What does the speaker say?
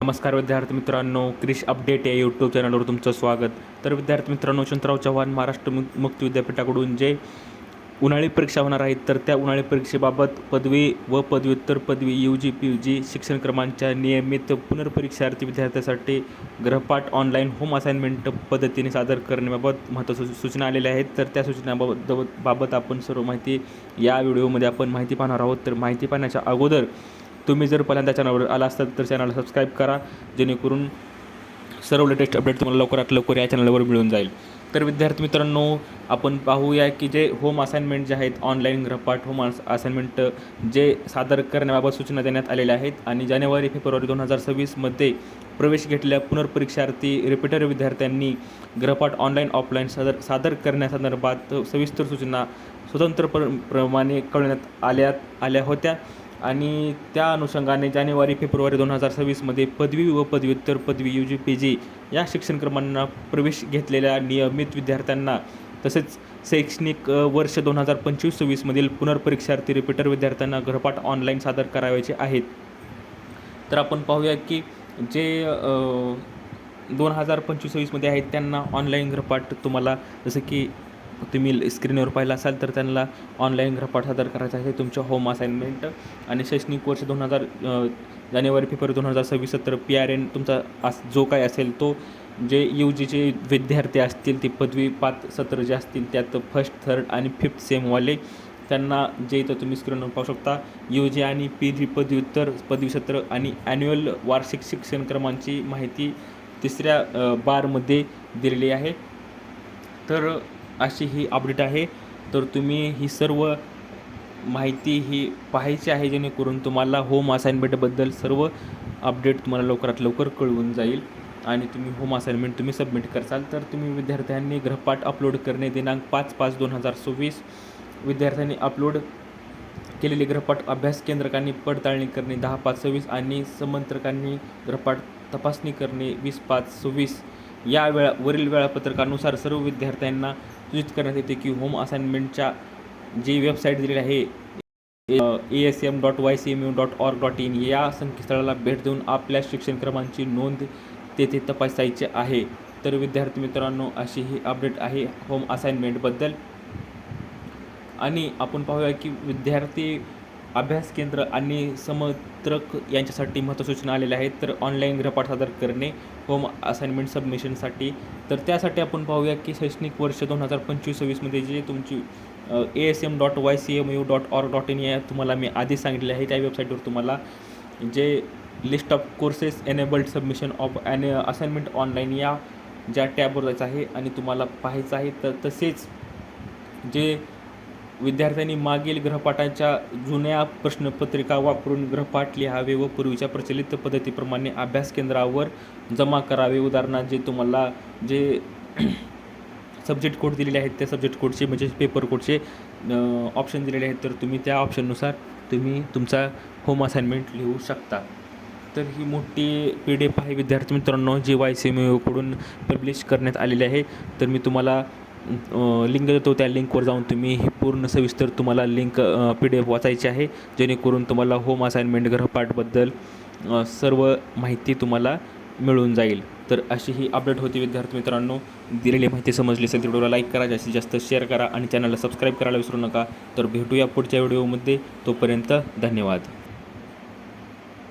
नमस्कार विद्यार्थी मित्रांनो, क्रिश अपडेट या यूट्यूब चॅनलवर तुमचं स्वागत. तर विद्यार्थी मित्रांनो, यशवंतराव चव्हाण महाराष्ट्र मुक्त विद्यापीठाकडून जे उन्हाळी परीक्षा होणार आहेत, तर त्या उन्हाळी परीक्षेबाबत पदवी व पदव्युत्तर पदवी UG PG शिक्षणक्रमांच्या नियमित पुनर्परीक्षार्थी विद्यार्थ्यांसाठी गृहपाठ ऑनलाईन होम असाइनमेंट पद्धतीने सादर करण्याबाबत महत्त्वाच्या सूचना आलेल्या आहेत. तर त्या सूचनाबाबत आपण सर्व माहिती या व्हिडिओमध्ये आपण माहिती पाहणार आहोत. तर माहिती पाहण्याच्या अगोदर तुम्ही जर पहिल्यांदा चॅनलवर आला असतात तर चॅनलला सबस्क्राईब करा, जेणेकरून सर्व लेटेस्ट अपडेट तुम्हाला लवकरात लवकर या चॅनलवर मिळून जाईल. तर विद्यार्थी मित्रांनो, आपण पाहूया की जे होम असाइनमेंट जे आहेत, ऑनलाईन गृहपाठ होम असाइनमेंट जे सादर करण्याबाबत सूचना देण्यात आलेल्या आहेत आणि जानेवारी-फेब्रुवारी 2026 प्रवेश घेतलेल्या पुनर्परीक्षार्थी रिपीटर विद्यार्थ्यांनी गृहपाठ ऑनलाईन ऑफलाईन सादर करण्यासंदर्भात सविस्तर सूचना स्वतंत्रप्रमाणे कळवण्यात आल्या होत्या आणि त्या अनुषंगाने जानेवारी-फेब्रुवारी 2026 पदवी व पदव्युत्तर पदवी UG PG या शिक्षणक्रमांना प्रवेश घेतलेल्या नियमित विद्यार्थ्यांना तसेच शैक्षणिक वर्ष 2025-26 पुनर्परीक्षार्थी रिपीटर विद्यार्थ्यांना गृहपाठ ऑनलाईन सादर करावयाचे आहेत. तर आपण पाहूया की जे 2025-26 आहेत त्यांना ऑनलाईन गृहपाठ तुम्हाला जसं की तुम्ही स्क्रीनवर पाहिलं असाल तर त्यांना ऑनलाईन गृहपाठ सादर करायचा आहे तुमच्या होम असाइनमेंट. आणि शैक्षणिक वर्ष जानेवारी-फेब्रुवारी 2026 तर PRN तुमचा जो काय असेल तो जे UGचे विद्यार्थी असतील ते पदवी 5 सत्र जे असतील त्यात फर्स्ट, थर्ड आणि फिफ्थ सेमवाले त्यांना जे इथं तुम्ही स्क्रीनवर पाहू शकता UG आणि PG पदव्युत्तर पदवी सत्र आणि ॲन्युअल वार्षिक शिक्षणक्रमांची माहिती 3ऱ्या बारमध्ये दिलेली आहे. तर अशी ही अपडेट आहे. तर तुम्ही ही सर्व माहिती ही पाहायची आहे, जेणेकरून तुम्हाला होम असाइनमेंटबद्दल सर्व अपडेट तुम्हाला लवकरात लवकर कळवून जाईल आणि तुम्ही होम असाइनमेंट तुम्ही सबमिट करसाल. तर तुम्ही विद्यार्थ्यांनी गृहपाठ अपलोड करणे दिनांक 5/5/2026 विद्यार्थ्यांनी अपलोड केलेले गृहपाठ अभ्यास केंद्रकांनी पडताळणी करणे 10/5/26 आणि समंत्रकांनी गृहपाठ तपासणी करणे 20/5/26 या वरील वेळापत्रकानुसार सर्व विद्यार्थ्यांना सूचित करण्यात येते की होम असाइनमेंटच्या जी वेबसाईट दिलेली आहे asm.ycmu.org.in या संकेतस्थळाला भेट देऊन आपल्या शिक्षणक्रमांची नोंद तेथे तपासायची आहे. तर विद्यार्थी मित्रांनो, अशी ही अपडेट आहे होम असाइनमेंटबद्दल. आणि आपण पाहूया की विद्यार्थी अभ्यास केंद्र आणि समंत्रक यांच्यासाठी महत्त्वाच्या सूचना आलेल्या आहेत. तर ऑनलाईन गृहपाठ सादर करणे होम असाइनमेंट सबमिशनसाठी. तर त्यासाठी आपण पाहूया की शैक्षणिक वर्ष 2025-26 जे तुमची asm.ycmu.org.in या तुम्हाला मी आधी सांगितले आहे, त्या वेबसाईटवर तुम्हाला जे list of courses enabled submission of assignment online या ज्या टॅबवर जायचं आहे आणि तुम्हाला पाहायचं आहे. तर तसेच जे विद्यार्थ्यांनी मागील गृहपाठाच्या जुन्या प्रश्नपत्रिका वापरून गृहपाठ लिहावे व पूर्वीच्या प्रचलित पद्धतीप्रमाणे अभ्यास केंद्रावर जमा करावे. उदाहरणार्थ जे तुम्हाला जे सब्जेक्ट कोड दिलेले आहेत त्या सब्जेक्ट कोडचे म्हणजे पेपर कोडचे ऑप्शन दिलेले आहेत, तर तुम्ही त्या ऑप्शननुसार तुम्ही तुमचा होम असाइनमेंट लिहू शकता. तर ही मोठी PDF आहे विद्यार्थी मित्रांनो, जी YCMU पब्लिश करण्यात आलेली आहे. तर मी तुम्हाला लिंक देतो, त्या लिंकवर जाऊन तुम्ही ही पूर्ण सविस्तर तुम्हाला PDF वाचायची आहे, जेणेकरून तुम्हाला होम असाइनमेंट गृहपाठबद्दल सर्व माहिती तुम्हाला मिळून जाईल. तर अशी ही अपडेट होती विद्यार्थी मित्रांनो. दिलेली माहिती समजली असेल तर व्हिडिओला लाईक करा, जास्तीत जास्त शेअर करा आणि चॅनलला सबस्क्राईब करायला विसरू नका. तर भेटूया पुढच्या व्हिडिओमध्ये. तोपर्यंत धन्यवाद.